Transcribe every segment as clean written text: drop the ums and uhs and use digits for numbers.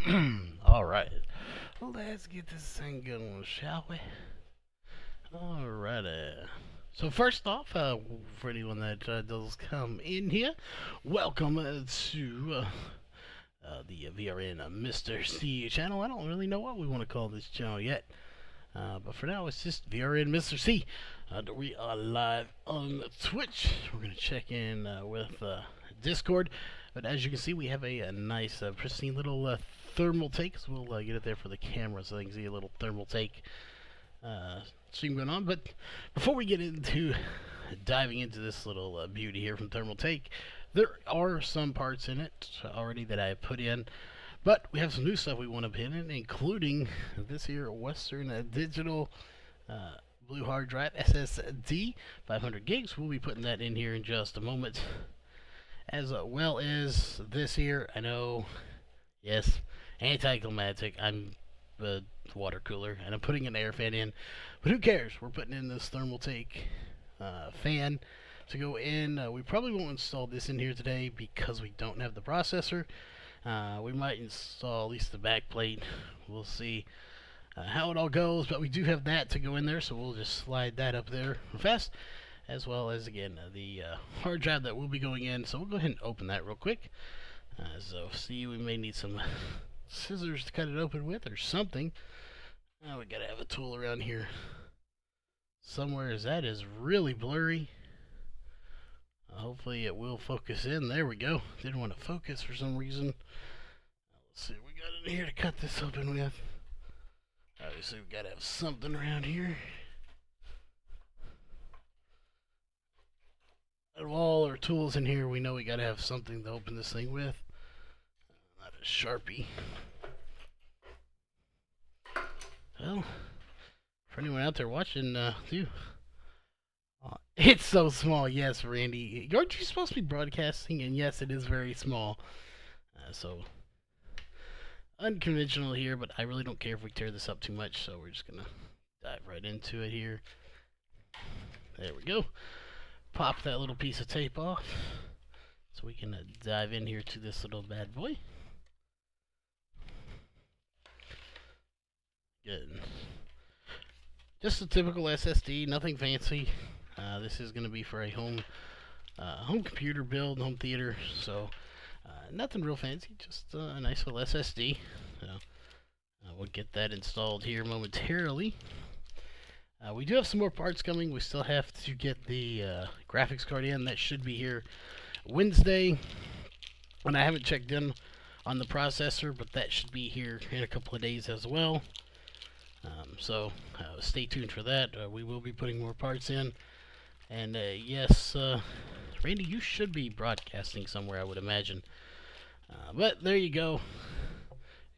Alright, let's get this thing going, shall we? Alrighty. So first off, for anyone that does come in here, welcome to the VRN Mr. C channel. I don't really know what we want to call this channel yet, but for now it's just VRN Mr. C. We are live on Twitch. We're going to check in with Discord, but as you can see we have a nice pristine little thermal take, so we'll get it there for the camera so they can see a little thermal take stream going on. But before we get into diving into this little beauty here from thermal take, there are some parts in it already that I have put in, but we have some new stuff we want to put in, including this here Western Digital blue hard drive SSD 500 gigs. We'll be putting that in here in just a moment, as well as this here. I know, yes, anticlimactic. I'm a water cooler and I'm putting an air fan in, but who cares? We're putting in this thermal take fan to go in. We probably won't install this in here today because we don't have the processor. We might install at least the back plate. We'll see how it all goes, but we do have that to go in there, so we'll just slide that up there fast, as well as again the hard drive that will be going in. So we'll go ahead and open that real quick. So see, we may need some scissors to cut it open with or something. Now we gotta have a tool around here somewhere, as that is really blurry. Hopefully it will focus in. There we go. Didn't want to focus for some reason. Let's see what we got in here to cut this open with. Obviously we gotta have something around here. Out of all our tools in here, we know we gotta have something to open this thing with. Not a Sharpie. Well, for anyone out there watching, too. It's so small, yes, Randy. Aren't you supposed to be broadcasting? And yes, it is very small. So, unconventional here, but I really don't care if we tear this up too much, so we're just gonna dive right into it here. There we go. Pop that little piece of tape off, so we can dive in here to this little bad boy. Good. Just a typical SSD, nothing fancy. This is going to be for a home computer build, home theater, so nothing real fancy, just a nice little SSD. So we'll get that installed here momentarily. We do have some more parts coming. We still have to get the graphics card in. That should be here Wednesday. And I haven't checked in on the processor, but that should be here in a couple of days as well. So stay tuned for that. We will be putting more parts in. And yes, Randy, you should be broadcasting somewhere, I would imagine. But there you go.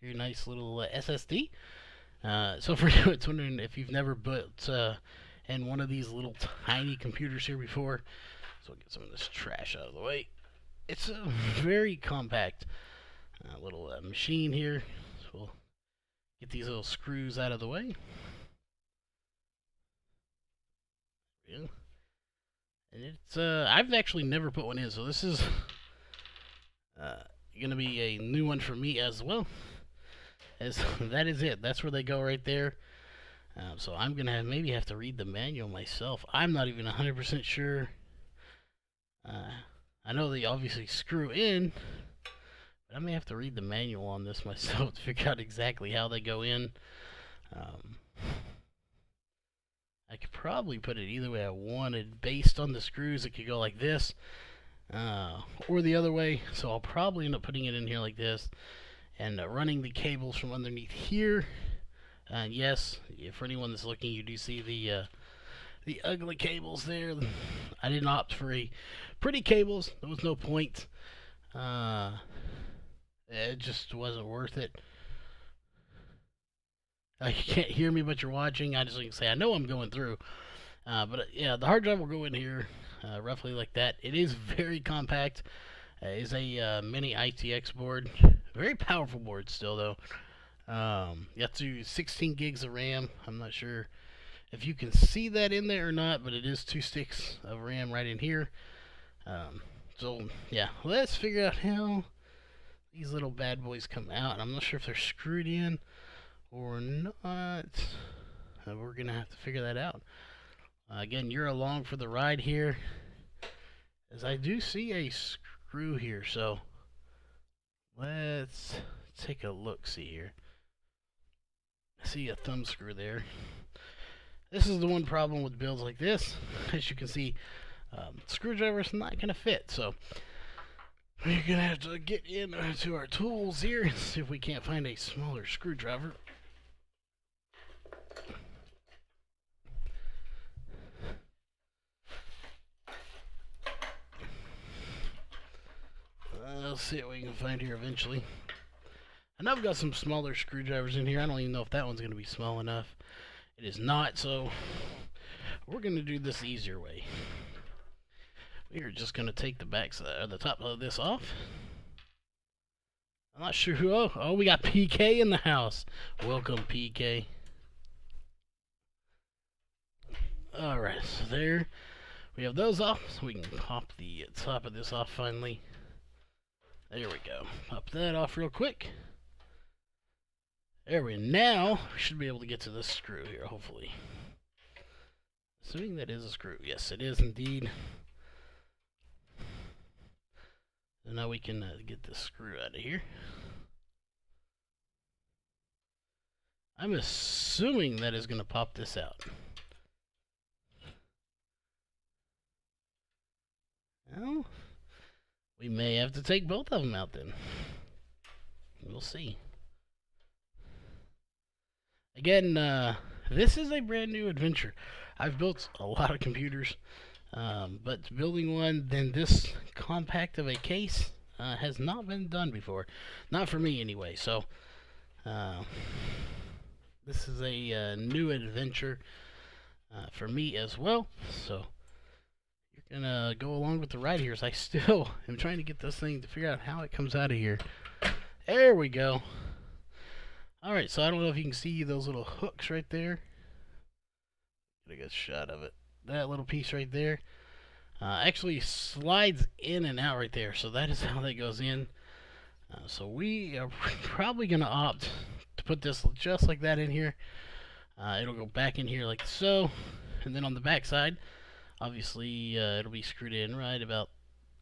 Your nice little SSD. So for you, it's wondering if you've never built in one of these little tiny computers here before. So I'll get some of this trash out of the way. It's a very compact little machine here. So we'll get these little screws out of the way. Yeah. And it's I've actually never put one in, so this is gonna be a new one for me as well. As that is it. That's where they go right there. So I'm gonna maybe have to read the manual myself. I'm not even 100% sure. I know they obviously screw in, but I may have to read the manual on this myself to figure out exactly how they go in. I could probably put it either way I wanted. Based on the screws, it could go like this, or the other way. So I'll probably end up putting it in here like this, and running the cables from underneath here. And yes, for anyone that's looking, you do see the ugly cables there. I didn't opt for a pretty cables. There was no point. It just wasn't worth it. You can't hear me, but you're watching. I just can say I know I'm going through. But yeah, the hard drive will go in here roughly like that. It is very compact. It is a mini ITX board. Very powerful board still, though. You have to do 16 gigs of RAM. I'm not sure if you can see that in there or not, but it is 2 sticks of RAM right in here. So yeah, let's figure out how these little bad boys come out. I'm not sure if they're screwed in or not. We're gonna have to figure that out. Again, you're along for the ride here, as I do see a screw here. So let's take a look. See here. I see a thumb screw there. This is the one problem with builds like this. As you can see, screwdriver's not gonna fit. So we're gonna have to get into our tools here and see if we can't find a smaller screwdriver. Let's see what we can find here eventually. And I've got some smaller screwdrivers in here. I don't even know if that one's going to be small enough. It is not, so we're going to do this the easier way. We are just going to take the back side, or the top of this off. I'm not sure who. Oh, we got PK in the house. Welcome, PK. Alright, so there we have those off, so we can pop the top of this off finally. There we go. Pop that off real quick. There we go. Now we should be able to get to this screw here, hopefully. Assuming that is a screw. Yes, it is indeed. So now we can get this screw out of here. I'm assuming that is going to pop this out. Well, we may have to take both of them out then. We'll see. Again, this is a brand new adventure. I've built a lot of computers, but building one then this compact of a case has not been done before. Not for me anyway, so this is a new adventure for me as well. So you're gonna go along with the ride here as I still am trying to get this thing to figure out how it comes out of here. There we go. Alright, so I don't know if you can see those little hooks right there. Get a good shot of it. That little piece right there actually slides in and out right there. So that is how that goes in. So we are probably going to opt to put this just like that in here. It'll go back in here like so. And then on the back side, obviously it'll be screwed in right about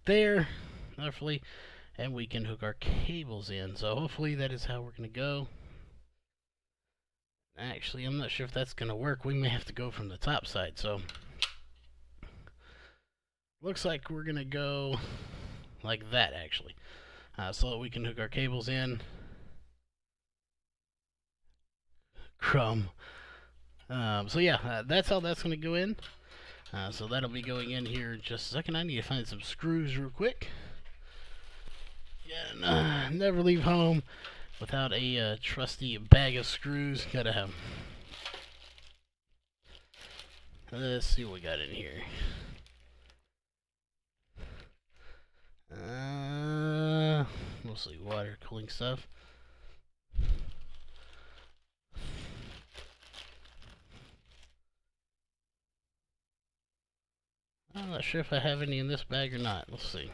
there, roughly. And we can hook our cables in. So hopefully that is how we're going to go. Actually, I'm not sure if that's going to work. We may have to go from the top side. So looks like we're going to go like that, actually. So that we can hook our cables in. Crumb. So yeah, that's how that's going to go in. So that'll be going in here in just a second. I need to find some screws real quick. Yeah, never leave home without a trusty bag of screws. Gotta have them. Let's see what we got in here. Mostly water cooling stuff. I'm not sure if I have any in this bag or not. Let's see.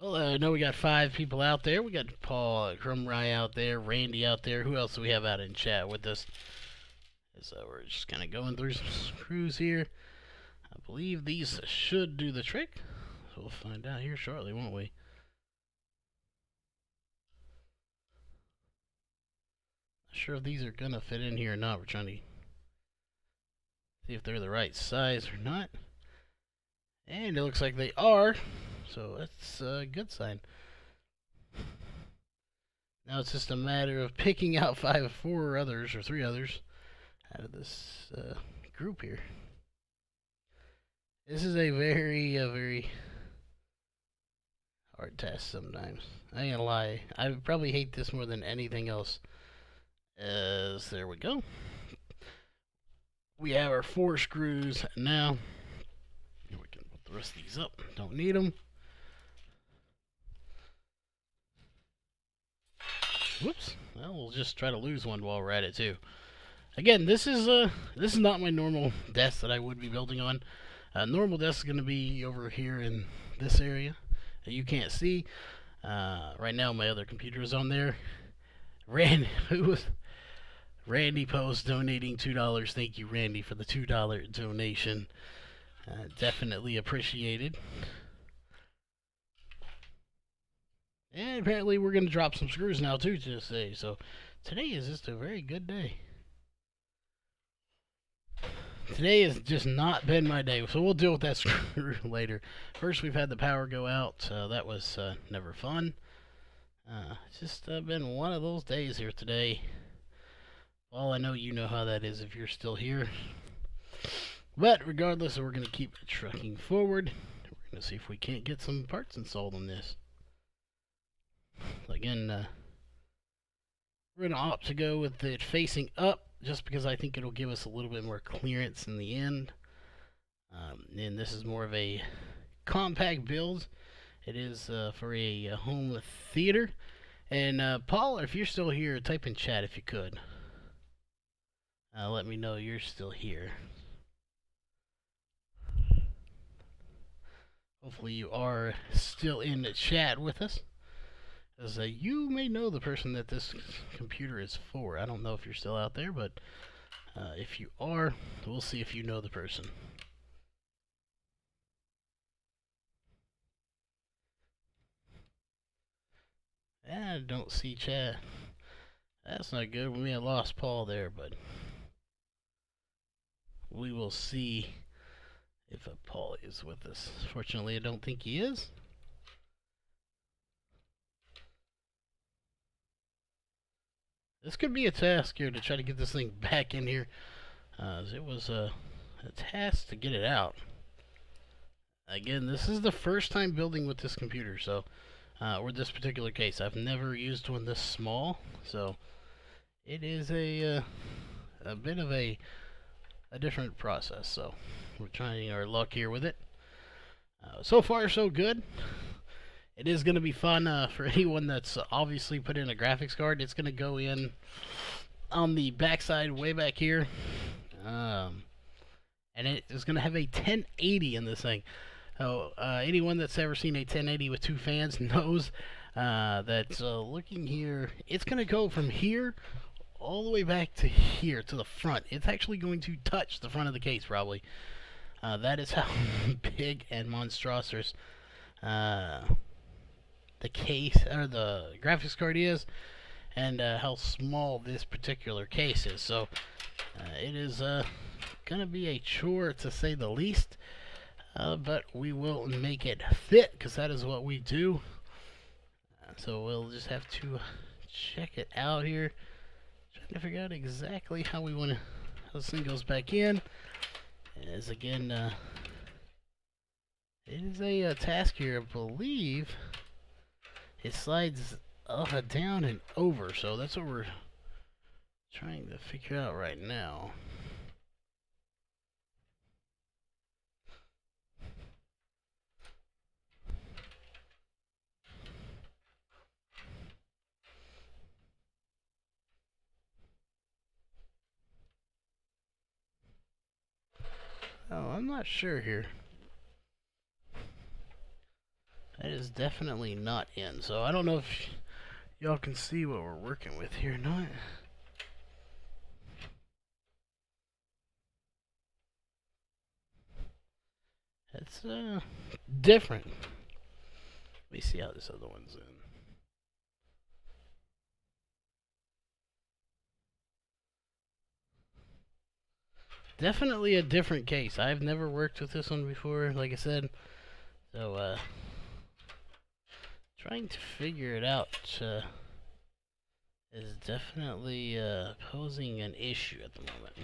Well, I know we got 5 people out there. We got Paul Crumry out there, Randy out there. Who else do we have out in chat with us? So we're just kind of going through some screws here. I believe these should do the trick. So we'll find out here shortly, won't we? Not sure if these are going to fit in here or not. We're trying to see if they're the right size or not. And it looks like they are. So that's a good sign. Now it's just a matter of picking out 4 others or 3 others out of this group here. This is a very hard task sometimes. I ain't gonna lie. I probably hate this more than anything else. There we go. We have our 4 screws now. We can put the rest of these up. Don't need them. Whoops. Well, we'll just try to lose one while we're at it too. Again, this is not my normal desk that I would be building on. Normal desk is going to be over here in this area, you can't see. Right now, my other computer is on there. Randy Post donating $2. Thank you, Randy, for the $2 donation. Definitely appreciated. And apparently we're going to drop some screws now too today. So today is just a very good day. Today has just not been my day, so we'll deal with that screw later. First, we've had the power go out. That was never fun. It's just been one of those days here today. Well, I know you know how that is if you're still here. But regardless, we're going to keep trucking forward. We're going to see if we can't get some parts installed on this. Again, we're going to opt to go with it facing up just because I think it'll give us a little bit more clearance in the end. And this is more of a compact build. It is for a home theater. And Paul, if you're still here, type in chat if you could. Let me know you're still here. Hopefully you are still in the chat with us. As you may know the person that this computer is for. I don't know if you're still out there, but if you are, we'll see if you know the person. I don't see chat. That's not good. We may have lost Paul there, but we will see if Paul is with us. Fortunately, I don't think he is. This could be a task here to try to get this thing back in here. It was a task to get it out. Again, this is the first time building with this computer, so or this particular case. I've never used one this small, so it is a bit of a different process. So we're trying our luck here with it. So far, so good. It is going to be fun for anyone that's obviously put in a graphics card. It's going to go in on the backside way back here. And it is going to have a 1080 in this thing. So anyone that's ever seen a 1080 with two fans knows that looking here, it's going to go from here all the way back to here, to the front. It's actually going to touch the front of the case, probably. That is how big and monstrous the case or the graphics card is, and how small this particular case is. So it is gonna be a chore to say the least, but we will make it fit because that is what we do. So we'll just have to check it out here, trying to figure out exactly how we want to, how this thing goes back in. As again, it is a task here, I believe. It slides down and over, so that's what we're trying to figure out right now. Oh, I'm not sure here. That is definitely not in, so I don't know if y'all can see what we're working with here or not. It's different. Let me see how this other one's in. Definitely a different case. I've never worked with this one before, like I said. So, trying to figure it out is definitely posing an issue at the moment.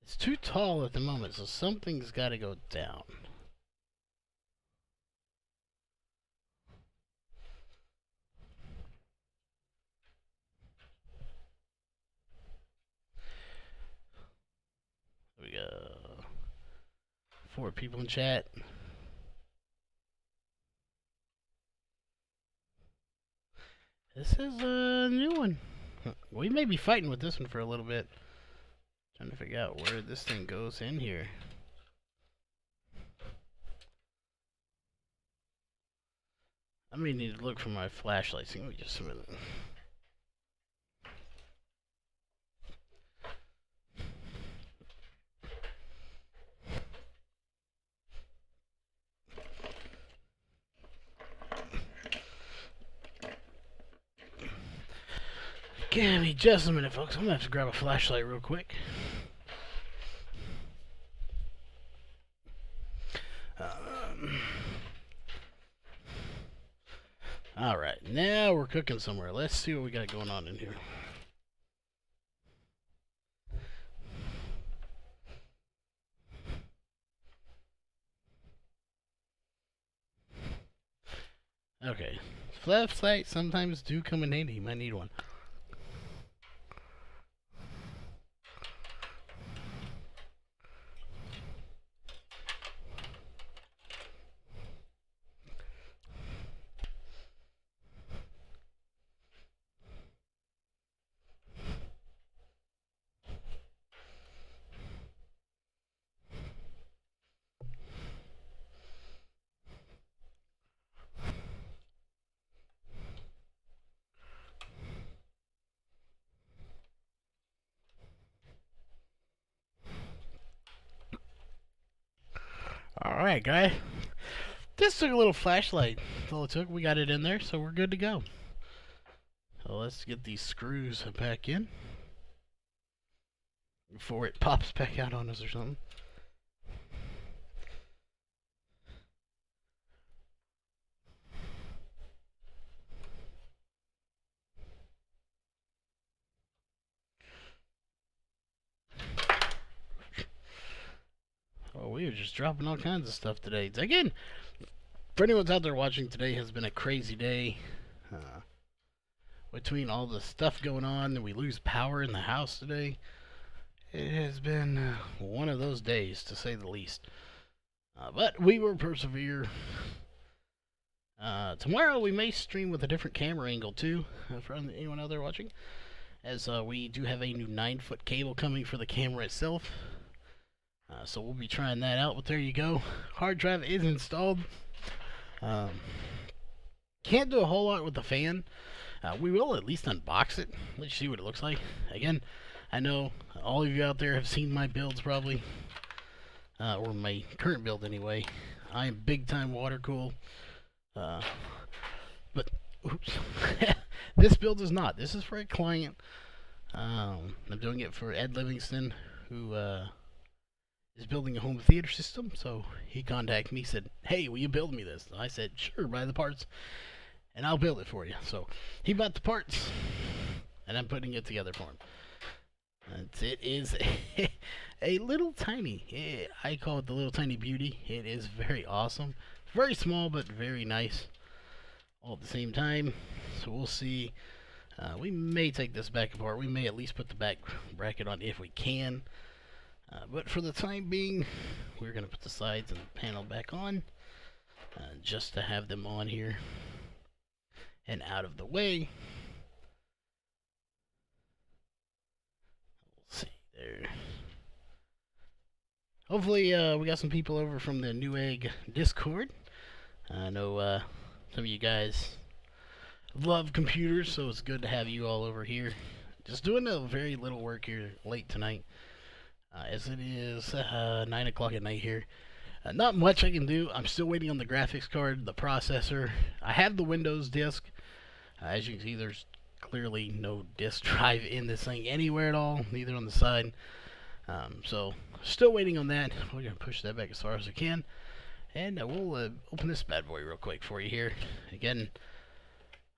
It's too tall at the moment, so something's got to go down. We got 4 people in chat. This is a new one. We may be fighting with this one for a little bit. Trying to figure out where this thing goes in here. I may need to look for my flashlights. Give me just a minute. Give me just a minute, folks. I'm gonna have to grab a flashlight real quick. Alright, now we're cooking somewhere. Let's see what we got going on in here. Okay, flashlights sometimes do come in handy. You might need one. Alright, guys. This took a little flashlight. That's all it took. We got it in there, so we're good to go. So let's get these screws back in before it pops back out on us or something. Oh, we are just dropping all kinds of stuff today. Again, for anyone's out there watching, today has been a crazy day. Between all the stuff going on, and we lose power in the house today, it has been one of those days, to say the least. But we will persevere. Tomorrow we may stream with a different camera angle too, for anyone out there watching, as we do have a new 9-foot cable coming for the camera itself. So we'll be trying that out, but there you go. Hard drive is installed. Can't do a whole lot with the fan. We will at least unbox it. Let's see what it looks like. Again, I know all of you out there have seen my builds probably, or my current build anyway. I am big time water cool. But oops, this build is not. This is for a client. I'm doing it for Ed Livingston, who is building a home theater system. So he contacted me, said, "Hey, will you build me this?" And I said, "Sure, buy the parts, and I'll build it for you." So he bought the parts, and I'm putting it together for him. It is a little tiny. I call it the little tiny beauty. It is very awesome. Very small, but very nice all at the same time. So we'll see. We may take this back apart. We may at least put the back bracket on if we can. But for the time being, we're going to put the sides and the panel back on, just to have them on here and out of the way. We'll see there. Hopefully, we got some people over from the Newegg Discord. I know some of you guys love computers, so it's good to have you all over here. Just doing a very little work here late tonight, as it is 9 o'clock at night here. Not much I can do. I'm still waiting on the graphics card, the processor. I have the Windows disk. As you can see, there's clearly no disk drive in this thing anywhere at all, neither on the side. So, still waiting on that. We're going to push that back as far as I can. And we'll open this bad boy real quick for you here. Again,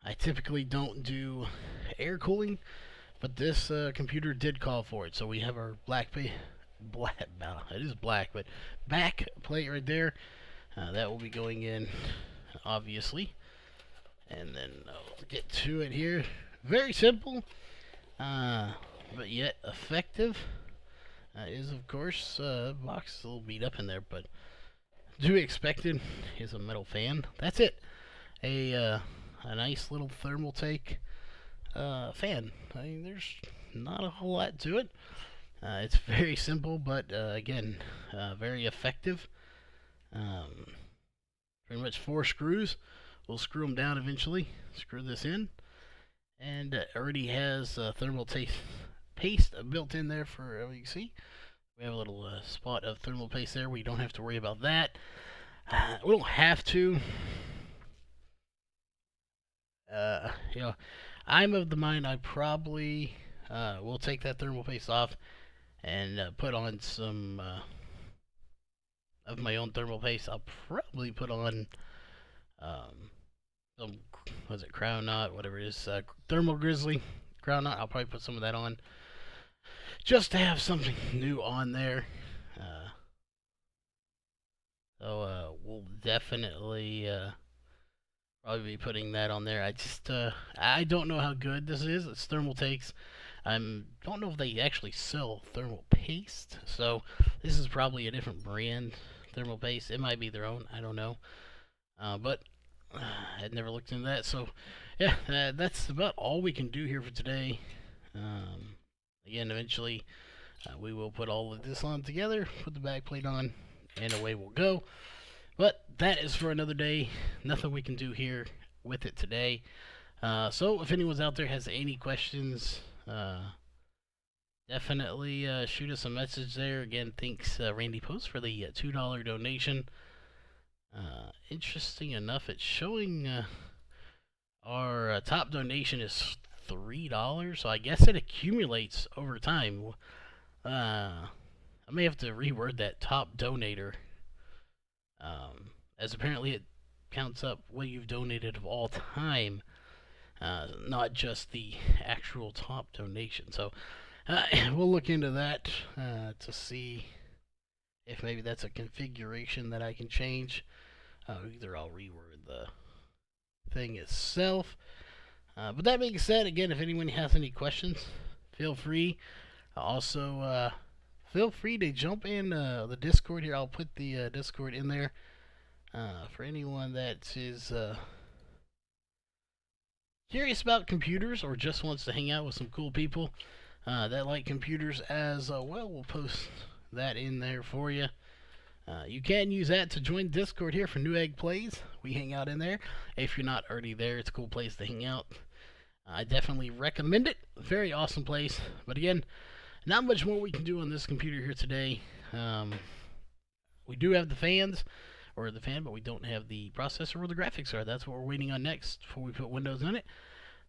I typically don't do air cooling, but this computer did call for it. So we have our it is black, but back plate right there. That will be going in, obviously. And then I'll get to it here. Very simple, but yet effective. Is of course box is a little beat up in there, but to be expected is a metal fan. That's it. A a nice little Thermaltake fan. I mean, there's not a whole lot to it. It's very simple, but again, very effective. Pretty much 4 screws. We'll screw them down eventually. Screw this in, and already has thermal paste built in there for, you can see. We have a little spot of thermal paste there. We don't have to worry about that. We don't have to. You know, I'm of the mind I probably will take that thermal paste off and put on some of my own thermal paste. I'll probably put on some, was it Crown Knot, whatever it is, Thermal Grizzly Crown Knot. I'll probably put some of that on just to have something new on there. So we'll definitely probably be putting that on there. I don't know how good this is. It's Thermaltakes. I don't know if they actually sell thermal paste, so this is probably a different brand thermal paste. It might be their own. I don't know. But I'd never looked into that. So yeah, that's about all we can do here for today. Again, eventually we will put all of this on together, put the back plate on, and away we'll go. But that is for another day. Nothing we can do here with it today. So if anyone's out there has any questions, definitely shoot us a message there. Again, thanks Randy Post for the $2 donation. Interesting enough, it's showing our top donation is $3, so I guess it accumulates over time. I may have to reword that top donator, as apparently it counts up what you've donated of all time, not just the actual top donation. So we'll look into that to see if maybe that's a configuration that I can change. Either I'll reword the thing itself. But that being said, again, if anyone has any questions, feel free. Also, feel free to jump in the Discord here. I'll put the Discord in there for anyone that is curious about computers or just wants to hang out with some cool people that like computers as well. We'll post that in there for you. You can use that to join Discord here for Newegg Plays. We hang out in there. If you're not already there, it's a cool place to hang out. I definitely recommend it. Very awesome place. But again, not much more we can do on this computer here today. We do have the fans, or the fan, but we don't have the processor or the graphics card. That's what we're waiting on next before we put Windows on it.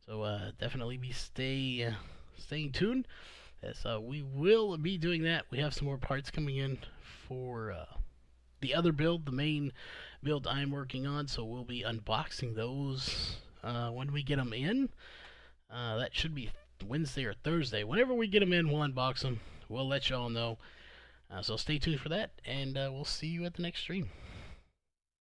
So definitely be staying tuned. Yes, we will be doing that. We have some more parts coming in for the other build, the main build I'm working on. So we'll be unboxing those when we get them in. That should be Wednesday or Thursday. Whenever we get them in, we'll unbox them. We'll let y'all know. So stay tuned for that, and we'll see you at the next stream.